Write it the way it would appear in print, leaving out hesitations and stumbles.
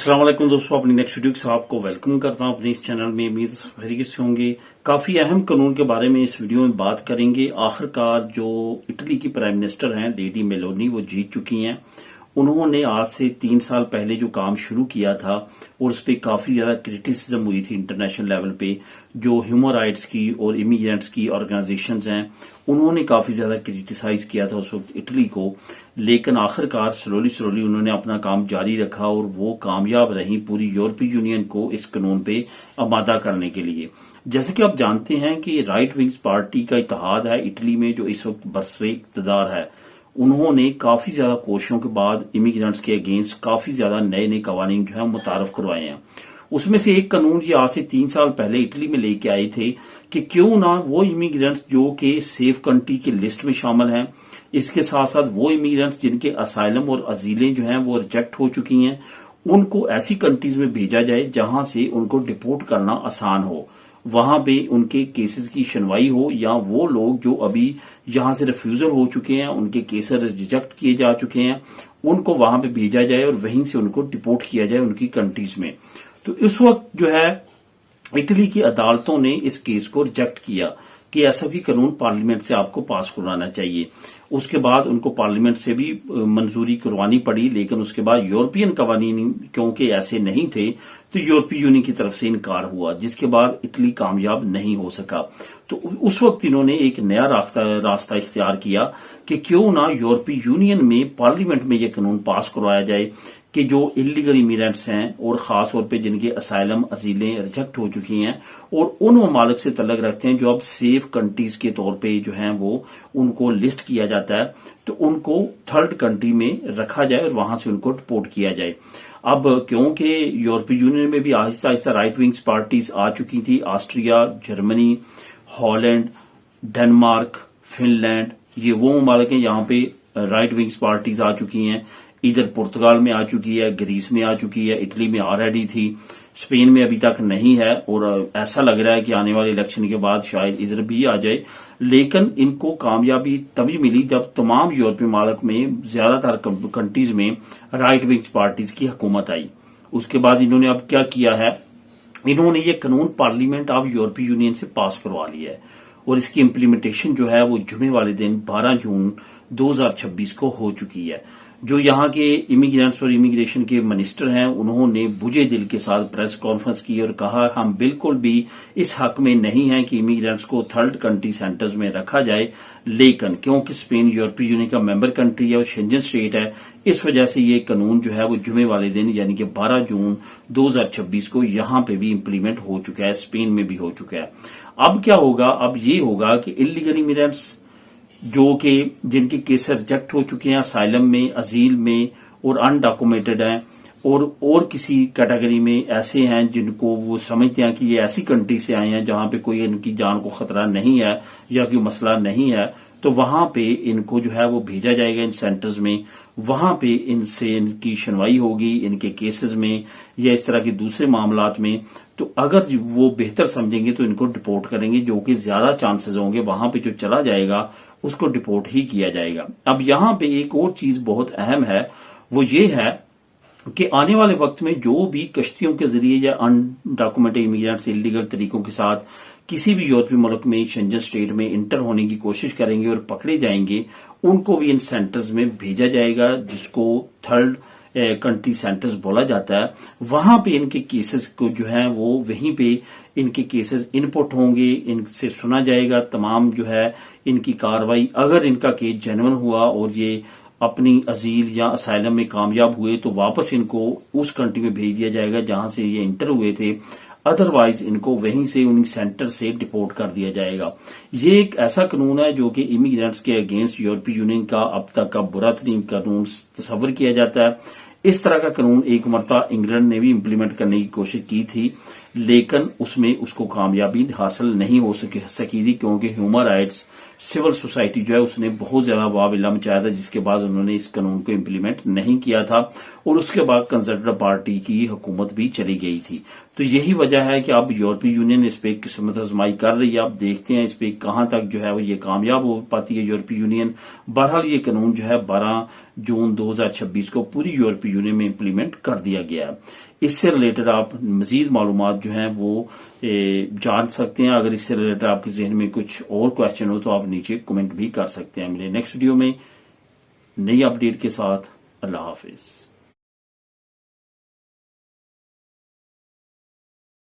अस्सलाम वालेकुम दोस्तों, अपनी नेक्स्ट वीडियो के साथ आपको वेलकम करता हूं अपने इस चैनल में। उम्मीद खैरियत से होंगे। काफी अहम कानून के बारे में इस वीडियो में बात करेंगे। आखिरकार जो इटली की प्राइम मिनिस्टर हैं लेडी मेलोनी, वो जीत चुकी हैं। उन्होंने आज से 3 साल पहले जो काम शुरू किया था और उस पर काफी ज्यादा क्रिटिसिज्म हुई थी इंटरनेशनल लेवल पे, जो ह्यूमन राइट्स की और इमिग्रेंट्स की ऑर्गेनाइजेशंस हैं, उन्होंने काफी ज्यादा क्रिटिसाइज किया था उस वक्त इटली को। लेकिन आखिरकार स्लोली उन्होंने अपना काम जारी रखा और वो कामयाब रही पूरी यूरोपीय यूनियन को इस कानून पे आमादा करने के लिए। जैसे कि आप जानते हैं कि राइट विंग्स पार्टी का इत्तेहाद है इटली में, जो इस वक्त बरसरे इक़्तिदार है। उन्होंने काफी ज्यादा कोशिशों के बाद इमिग्रेंट्स के अगेंस्ट काफी ज्यादा नए कानून जो है मुतारफ करवाए हैं। उसमें से एक कानून ये आज से 3 साल पहले इटली में लेके आए थे कि क्यों ना वो इमिग्रेंट्स जो कि सेफ कंट्री की लिस्ट में शामिल हैं, इसके साथ साथ वो इमिग्रेंट्स जिनके असाइलम और अजीलें जो हैं वो रिजेक्ट हो चुकी हैं, उनको ऐसी कंट्रीज में भेजा जाए जहां से उनको डिपोर्ट करना आसान हो, वहां पे उनके केसेस की सुनवाई हो, या वो लोग जो अभी यहां से रिफ्यूजल हो चुके हैं, उनके केसेस रिजेक्ट किए जा चुके हैं, उनको वहां पे भेजा जाए और वहीं से उनको डिपोर्ट किया जाए उनकी कंट्रीज में। तो इस वक्त जो है इटली की अदालतों ने इस केस को रिजेक्ट किया कि ऐसा भी कानून पार्लियामेंट से आपको पास करवाना चाहिए। उसके बाद उनको पार्लियामेंट से भी मंजूरी करवानी पड़ी, लेकिन उसके बाद यूरोपियन कवानीन क्योंकि ऐसे नहीं थे तो यूरोपीय यूनियन की तरफ से इनकार हुआ, जिसके बाद इटली कामयाब नहीं हो सका। तो उस वक्त इन्होंने एक नया रास्ता इख्तियार किया कि क्यों ना यूरोपीय यूनियन में पार्लियामेंट में यह कानून पास करवाया जाए कि जो इलीगल इमिग्रेंट्स हैं और खास तौर पे जिनके असाइलम अजीलें रिजेक्ट हो चुकी हैं और उन ममालिक से तल्लुक रखते हैं जो अब सेफ कंट्रीज के तौर पे जो हैं वो उनको लिस्ट किया जाता है, तो उनको थर्ड कंट्री में रखा जाए और वहां से उनको डिपोर्ट किया जाए। अब क्योंकि यूरोपीय यूनियन में भी Aahista Aahista right wings parties आ चुकी थी, Austria, Germany, Holland, Denmark, Finland, ये वो ममालिक हैं यहाँ पे राइट विंग्स पार्टीज आ चुकी हैं। इधर पुर्तगाल में आ चुकी है, ग्रीस में आ चुकी है, इटली में ऑलरेडी थी, स्पेन में अभी तक नहीं है और ऐसा लग रहा है कि आने वाले इलेक्शन के बाद शायद इधर भी आ जाए। लेकिन इनको कामयाबी तभी मिली जब तमाम यूरोपीय मुल्क में ज्यादातर कंट्रीज में राइट विंग्स पार्टीज की हुकूमत आई। उसके बाद इन्होंने अब क्या किया है, इन्होंने ये कानून पार्लियामेंट ऑफ यूरोपीय यूनियन से पास करवा लिया है और इसकी इम्प्लीमेंटेशन जो है वो जुमे वाले दिन 12 जून 2026 को हो चुकी है। जो यहाँ के इमिग्रेंट्स और इमिग्रेशन के मिनिस्टर हैं, उन्होंने बुझे दिल के साथ प्रेस कॉन्फ्रेंस की और कहा हम बिल्कुल भी इस हक में नहीं हैं कि इमिग्रेंट्स को थर्ड कंट्री सेंटर्स में रखा जाए, लेकिन क्योंकि स्पेन यूरोपीय यूनियन का मेंबर कंट्री है और शेंजन स्टेट है, इस वजह से ये कानून जो है वो जुमे वाले दिन यानी कि 12 जून 2026 को यहाँ पे भी इम्प्लीमेंट हो चुका है, स्पेन में भी हो चुका है। अब क्या होगा, अब ये होगा कि इलीगल इमिग्रेंट्स जो कि जिनके केस रिजेक्ट हो चुके हैं असाइलम में, अजील में और अनडॉक्यूमेंटेड हैं और किसी कैटेगरी में ऐसे हैं जिनको वो समझते हैं कि ये ऐसी कंट्री से आए हैं जहां पे कोई इनकी जान को खतरा नहीं है या कोई मसला नहीं है, तो वहां पे इनको जो है वो भेजा जाएगा इन सेंटर्स में। वहां पे इनसे इनकी सुनवाई होगी इनके केसेस में या इस तरह के दूसरे मामलात में। तो अगर वो बेहतर समझेंगे तो इनको डिपोर्ट करेंगे, जो कि ज्यादा चांसेस होंगे वहां पे जो चला जाएगा उसको डिपोर्ट ही किया जाएगा। अब यहां पे एक और चीज बहुत अहम है, वो ये है कि आने वाले वक्त में जो भी कश्तियों के जरिए या अनडॉक्यूमेंटेड इमिग्रेंट्स इलीगल तरीकों के साथ किसी भी यूरोपीय मुल्क में शेंजन स्टेट में इंटर होने की कोशिश करेंगे और पकड़े जाएंगे, उनको भी इन सेंटर्स में भेजा जाएगा, जिसको थर्ड कंट्री सेंटर्स बोला जाता है। वहां पे इनके केसेस को जो है वो वहीं पे इनके केसेस इनपुट होंगे, इनसे सुना जाएगा तमाम जो है इनकी कार्रवाई। अगर इनका केस जेन्युइन हुआ और ये अपनी अजील या असाइलम में कामयाब हुए तो वापस इनको उस कंट्री में भेज दिया जाएगा जहां से ये इंटर हुए थे, अदरवाइज इनको वहीं से उन सेंटर से डिपोर्ट कर दिया जाएगा। ये एक ऐसा कानून है जो कि इमिग्रेंट्स के अगेंस्ट यूरोपीय यूनियन का अब तक का बुरा तरीन कानून तस्वर किया जाता है। इस तरह का कानून एक मरतबा इंग्लैंड ने भी इम्प्लीमेंट करने की कोशिश की थी, लेकिन उसमें उसको कामयाबी हासिल नहीं हो सकी थी, क्योंकि ह्यूमन राइट्स सिविल सोसाइटी जो है उसने बहुत ज्यादा वाविला मचाया था, जिसके बाद उन्होंने इस कानून को इम्प्लीमेंट नहीं किया था और उसके बाद कंजर्वेटिव पार्टी की हुकूमत भी चली गई थी। तो यही वजह है कि अब यूरोपीय यूनियन इस पे किस्मत आजमाई कर रही है। अब देखते हैं इस पे कहां तक जो है वो ये कामयाब हो पाती है यूरोपीय यूनियन। बहरहाल ये कानून जो है 12 जून 2026 को पूरी यूरोपीय यूनियन में इम्प्लीमेंट कर दिया गया है। اس سے ریلیٹڈ آپ مزید معلومات جو ہیں وہ جان سکتے ہیں. اگر اس سے ریلیٹڈ آپ کے ذہن میں کچھ اور کویشچن ہو تو آپ نیچے کمنٹ بھی کر سکتے ہیں. ملے نیکسٹ ویڈیو میں نئی اپڈیٹ کے ساتھ. اللہ حافظ.